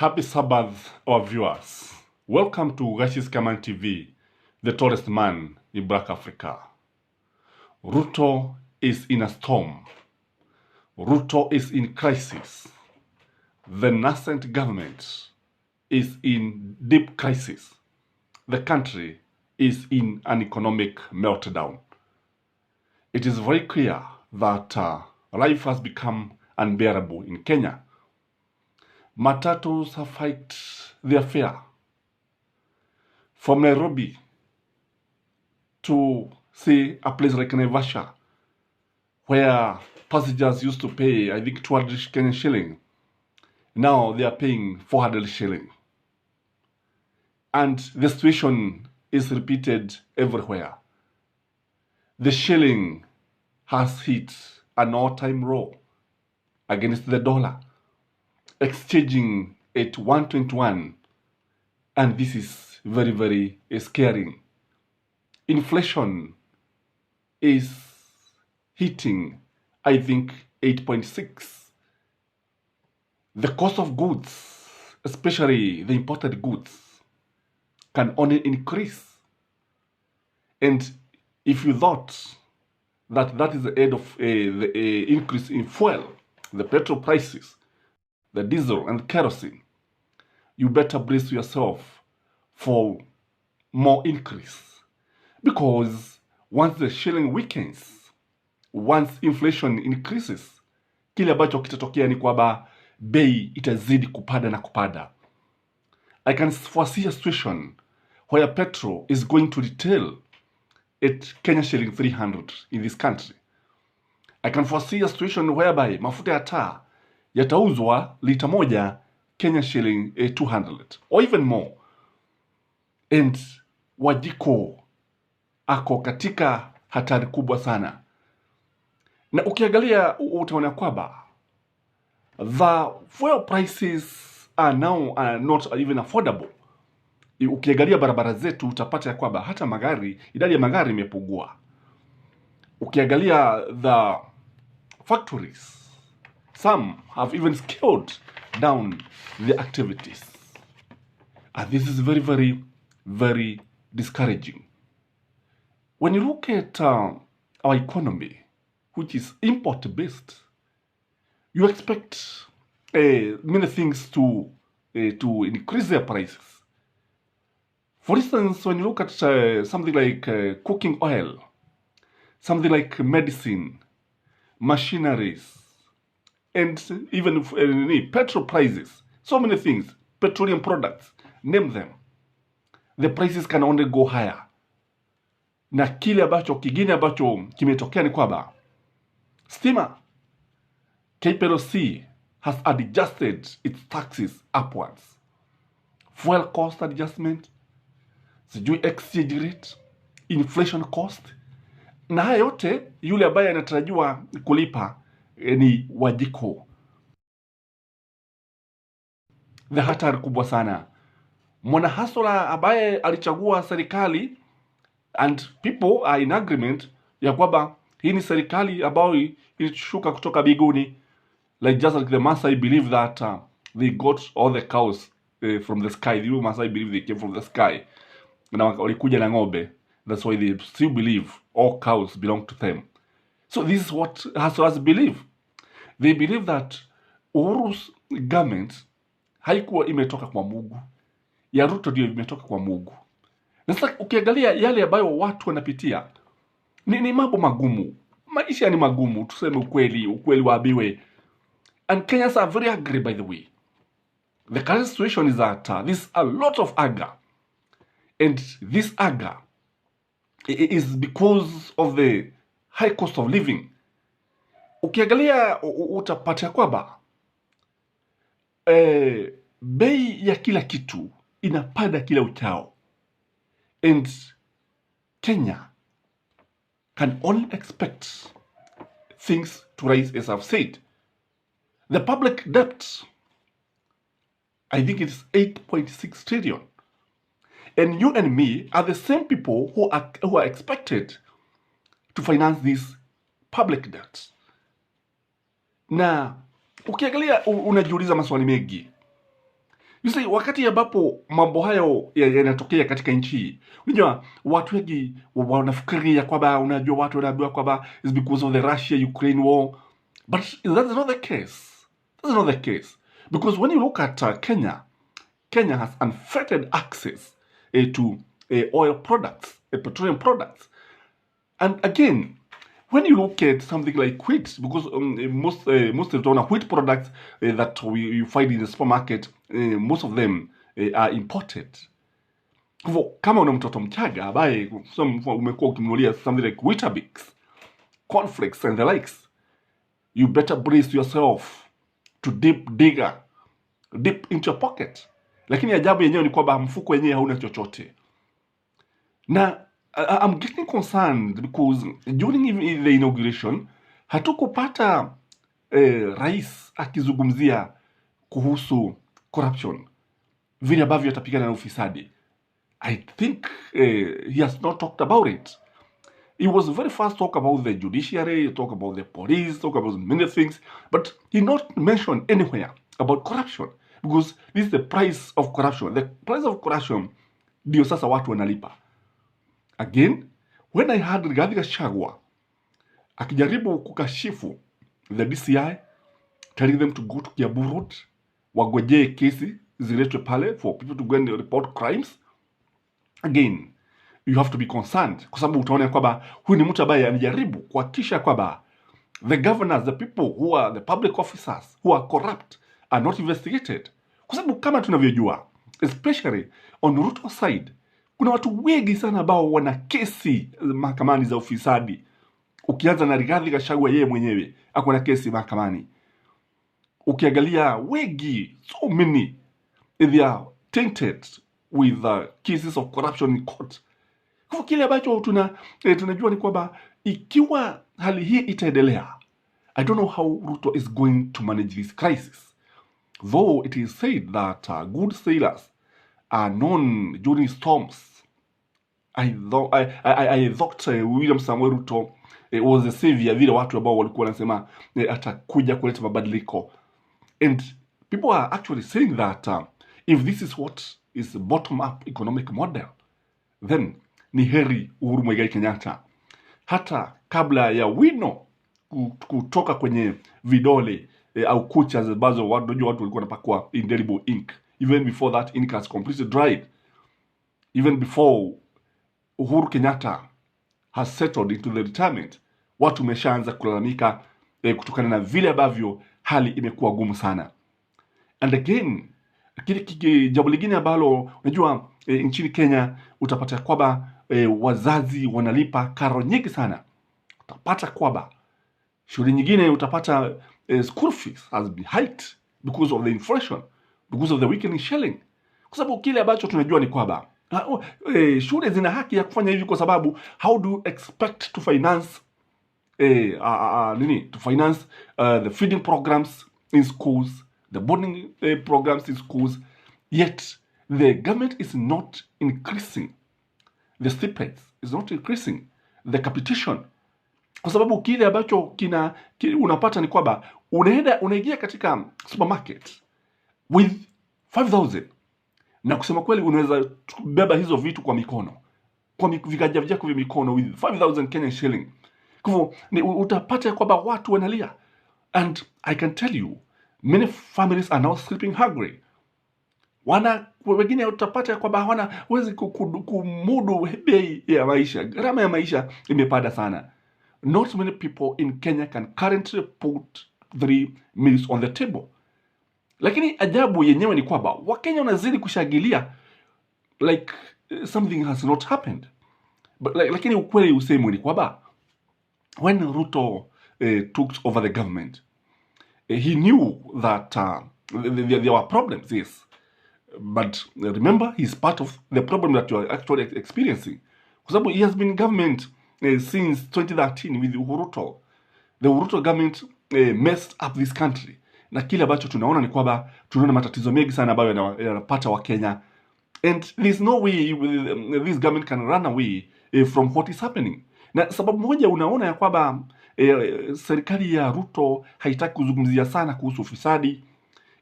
Happy Sabbath, our viewers. Welcome to HUSSLERS TV, the tallest man in Black Africa. Ruto is in a storm. Ruto is in crisis. The nascent government is in deep crisis. The country is in an economic meltdown. It is very clear that life has become unbearable in Kenya. Matatus have hiked their fare from Nairobi to, say, a place like Naivasha, where passengers used to pay, I think, 200 Kenyan shilling. Now they are paying 400 shilling. And the situation is repeated everywhere. The shilling has hit an all-time low against the dollar, exchanging at 121, and this is very, very scaring. Inflation is hitting, I think, 8.6. The cost of goods, especially the imported goods, can only increase. And if you thought that that is the end of the increase in fuel, the petrol prices, the diesel and kerosene, you better brace yourself for more increase. Because once the shilling weakens, once inflation increases, kile ambacho kitatokea ni kwamba bei itazidi kupada na kupada. I can foresee a situation where petrol is going to retail at Kenya shilling 300 in this country. I can foresee a situation whereby mafuta ya taa yatauzwa lita moja Kenya shilling 200 or even more. And Wajiko ako katika hatari kubwa sana. Na ukiangalia utaona kwamba the fuel prices are now not even affordable. Ukiangalia barabara zetu utapata ya kwamba hata magari, idadi ya magari imepungua. Ukiangalia the factories, some have even scaled down their activities. And this is very, very, very discouraging. When you look at our economy, which is import-based, you expect many things to increase their prices. For instance, when you look at something like cooking oil, something like medicine, machineries, and even petrol prices, so many things, petroleum products, name them, the prices can only go higher. Na kile ambacho kingine ambacho kimetokea ni kwamba stima, KPLC has adjusted its taxes upwards. Fuel cost adjustment, sijui exchange rate, inflation cost. Na haya yote yule ambaye anatarajiwa kulipa ni Wajiko. The hatari kubwa sana. Mwanahasla ambaye alichagua serikali, and people are in agreement ya kwamba hii ni serikali ambayo ilishuka kutoka biguni, like just like the Maasai believe that they got all the cows from the sky. The Maasai believe they came from the sky na walikuja na ng'ombe. That's why they still believe all cows belong to them. So this is what HUSSLERS believe. They believe that Uhuru's government haikuwa imetoka kwa Mungu, ya Ruto ndio imetoka kwa Mungu. Na sasa ukiangalia yale ambayo watu wanapitia ni mambo magumu. Maisha ni magumu, tuseme ukweli waambiwe. And Kenyans are very angry, by the way. The current situation is that there's a lot of anger. And this anger is because of the high cost of living. Ukiangalia utapata kwamba bei ya kila kitu inapanda kila uchao. And Kenya can only expect things to rise, as I've said. The public debt, I think it's 8.6 trillion. And you and me are the same people who are expected to finance this public debt. Na ukiangalia unajiuliza maswali mengi. You see, wakati ambapo mambo hayo yanatokea katika nchi hii, unajua watu wengi wanafikiria kwamba, unajua watu wanaambiwa kwamba it's because of the Russia-Ukraine war, but that's not the case. That's not the case. Because when you look at Kenya, Kenya has unfettered access to oil products, petroleum products. And again, when you look at something like wheat, because most of the wheat products that you find in the supermarket, most of them are imported. Kama una mtoto mchanga ambaye umekuwa ukimnunulia something like Weetabix, cornflakes and the likes, you better brace yourself to deep into your pocket. Lakini ajabu yenyewe ni kwamba mfuko wenyewe hauna chochote. Na I'm getting concerned because during the inauguration hatukupata rais akizungumzia kuhusu corruption, vile ambavyo atapigana na ufisadi. I think he has not talked about it. He was very fast talk about the judiciary, talk about the police, talk about many things, but he not mentioned anywhere about corruption, because this is the price of corruption. The price of corruption ndio sasa watu wanalipa. Again, when I heard Rigathi Gachagua akijaribu kukashifu the DCI, telling them to go to Kiambu Road, wagojee kesi ziletwe pale for people to go and report crimes, again, you have to be concerned, kwa sababu utaona kwamba huyu ni mtu ambaye anajaribu kuhakikisha kwamba the governors, the people who are the public officers who are corrupt are not investigated. Kwa sababu kama tunavyojua, especially on Ruto side, kuna watu wengi sana ambao wana kesi mahakamani za ufisadi. Ukianza na Rigathi Gachagua, yeye mwenyewe ako na kesi mahakamani. Ukiangalia wengi, so many, they are tainted with cases of corruption in court. Kwa kile ambacho tunajua ni kwamba ikiwa hali hii itaendelea, I don't know how Ruto is going to manage this crisis. Though it is said that good sailors are known during storms. I thought William Samuel Ruto was a savior, vile watu ambao walikuwa wanasema atakuja kuleta mabadiliko. And people are actually saying that if this is what is bottom-up economic model, then ni heri Uhuru Muigai Kenyatta, hata kabla ya wino kutoka kwenye vidole au kucha ambazo watu walikuwa wanapakwa indelible ink, even before that ink has completely dried, even before Uhuru Kenyatta has settled into the retirement, watu wameshaanza kulalamika kutokana na vile ambavyo hali imekuwa gumu sana. And again, jambo lingine ambalo unajua nchini Kenya utapata kwamba wazazi wanalipa karo nyingi sana. Utapata kwamba shule nyingine utapata school fees has been hiked because of the inflation, because of the weakening shilling. Kwa sababu kile ambacho tunajua ni kwamba shule zina haki ya kufanya hivi, kwa sababu how do you expect to finance the feeding programs in schools, the boarding programs in schools, yet the government is not increasing the stipends, is not increasing the capitation. Kwa sababu kile ambacho unapata ni kwamba unaingia katika supermarket with 5,000 na kusema kweli unaweza beba hizo vitu kwa mikono, kwa viganja vyako vya mikono with 5,000 Kenyan shilling. Kwa hivyo utapata kwamba watu wanalia, and I can tell you many families are now sleeping hungry. Wengine utapata kwamba hawezi kumudu bei ya maisha, gharama ya maisha imepanda sana. Not many people in Kenya can currently put 3 meals on the table. Lakini ajabu yenyewe ni kwamba Wakenya wanazidi kushangilia like something has not happened. But lakini ukweli usemwe ni kwamba when Ruto took over the government, he knew that there were problems, yes. But remember, he's part of the problem that you are actually experiencing. Kwa sababu he has been in government since 2013 with Ruto. The Ruto government messed up this country. Na kile ambacho tunaona ni kwamba tunaona matatizo mengi sana ambayo yanapata wa Kenya. And there's no way this government can run away from what is happening. Na sababu moja unaona ya kwamba serikali ya Ruto haitaki kuzungumzia sana kuhusu ufisadi.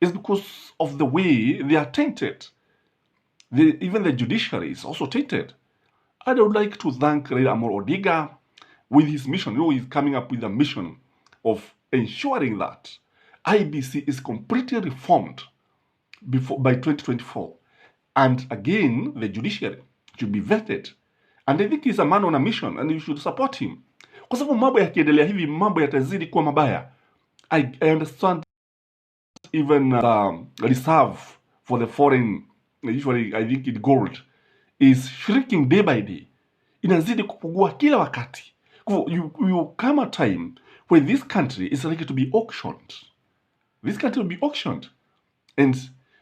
is because of the way they are tainted. Even the judiciary is also tainted. I would like to thank Raila Amolo Odinga with his mission. He's coming up with a mission of ensuring that IBC is completely reformed by 2024. And again, the judiciary should be vetted. And I think he's a man on a mission and you should support him. Kwa sababu mambo yakiendelea hivi, mambo yatazidi kuwa mabaya. I understand even reserve for the foreign, usually I think in gold, is shrinking day by day. Inazidi kupungua kila wakati. You come a time when this country is likely to be auctioned. This country will be auctioned. And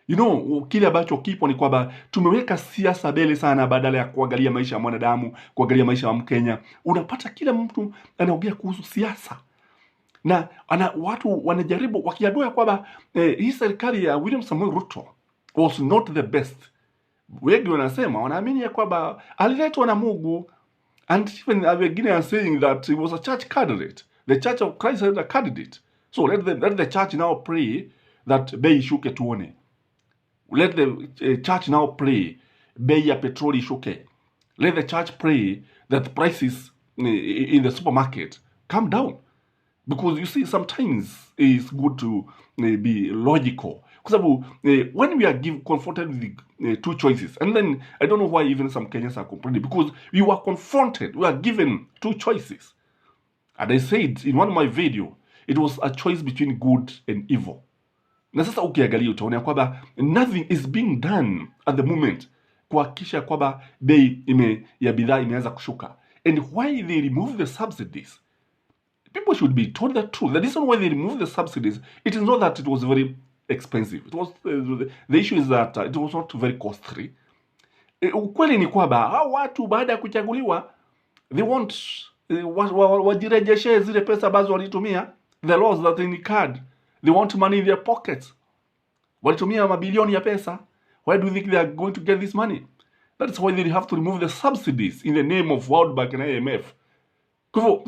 you know, kile ambacho kipo ni kwamba tumeweka siasa mbele sana badala ya kuangalia maisha ya mwanadamu, kuangalia maisha ya Mkenya. Unapata kila mtu anaongea kuhusu siasa. Na watu wanajaribu wakiadua kwamba hii serikali ya William Samoei Ruto was not the best. Wengi wanasema wanaamini ya kwamba aliletwa na Mungu, and even wengine are saying that he was a church candidate. The Church of Christ is a candidate. So let the church now pray that bei ishuke tuone. Let the church now pray bei ya petroli ishuke. Let the church pray that the prices in the supermarket come down. Because you see, sometimes it's good to be logical. Because when we are confronted with two choices, and then I don't know why even some Kenyans are complaining, because we were confronted, we are given two choices. And I said in one of my video, it was a choice between good and evil. Na sasa ukiangalia utaona kwamba nothing is being done at the moment kuhakikisha kwamba bei ya bidhaa imeanza kushuka. And why they remove the subsidies? People should be told the truth. The reason why they removed the subsidies, it is not that it was very expensive. It was the issue is that it was not very costly. Ukweli ni kwamba hao watu baada ya kuchaguliwa they want wajirejeshe zile pesa ambazo walitumia, the laws that they incurred. They want money in their pockets. Walitumia mabilioni ya pesa. Why do you think they are going to get this money? That's why they have to remove the subsidies in the name of World Bank and IMF.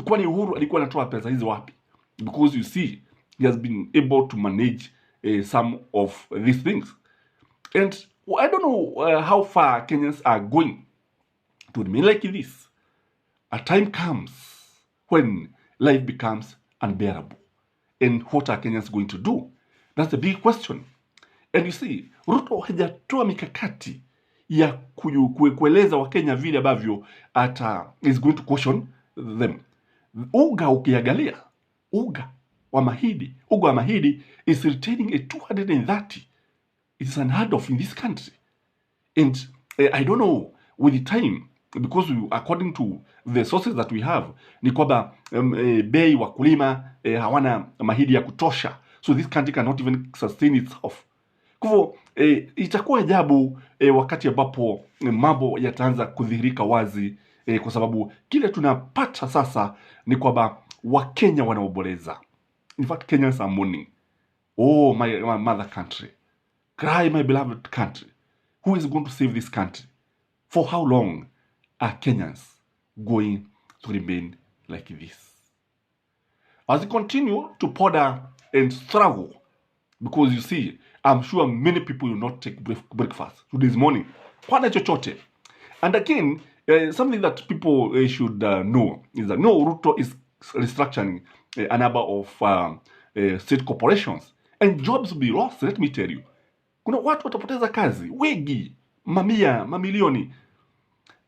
Kwani Uhuru alikuwa anatoa pesa hizi wapi? Because you see, he has been able to manage some of these things. And I don't know how far Kenyans are going to remain like this. A time comes when life becomes unbearable. And what are Kenyans going to do? That's the big question. And you see, Ruto hajatoa mikakati ya kueleza Wakenya vile ambavyo is going to caution them. Uga ukiangalia, uga wa mahidi is retaining a 230. It's unheard of in this country. And I don't know, with the time, because according to the sources that we have, ni kwamba bei wakulima hawana mahidi ya kutosha. So this country cannot even sustain itself. Kwa hivyo itakuwa ajabu wakati ambapo mambo yataanza kudhihirika wazi, kwa sababu kile tunapata sasa ni kwamba Wakenya wanaomboleza. In fact, Kenyans are mourning. Oh, my mother country. Cry, my beloved country. Who is going to save this country? For how long are Kenyans going to remain like this? As we continue to ponder and struggle, because you see, I'm sure many people will not take breakfast today's morning. Kwana chochote. And again, something that people should know is that no, Ruto is restructuring a number of state corporations. And jobs will be lost, let me tell you. Kuna watu watapoteza kazi, wengi, mamia, mamilioni.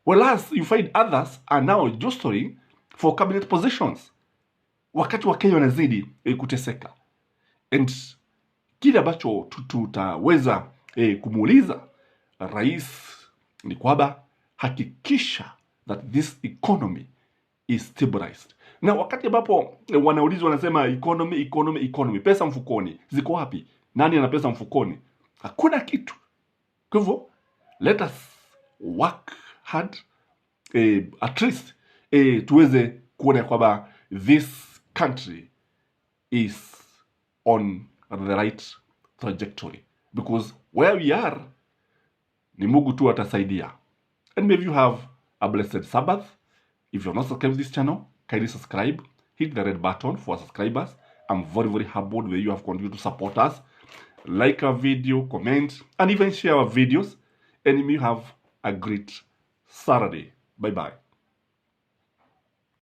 Whereas you find others are now jostling for cabinet positions. Wakati Wakenya wanazidi kuteseka. And kile ambacho tutaweza kumuuliza rais ni kwamba hakikisha that this economy is stabilized. Na wakati ambapo wanaulizwa wanasema economy, pesa mfukoni ziko wapi? Nani ana pesa mfukoni? Hakuna kitu. Kwa hivyo let us work hard, at least tuweze kuona kwamba this country is on the right trajectory, because where we are ni Mungu tu atasaidia. And maybe you have a blessed Sabbath. If you're not subscribed to this channel, kindly subscribe, hit the red button for subscribers. I'm very, very humbled that you have continued to support us. Like our video, comment, and even share our videos. And you have a great Saturday. Bye-bye.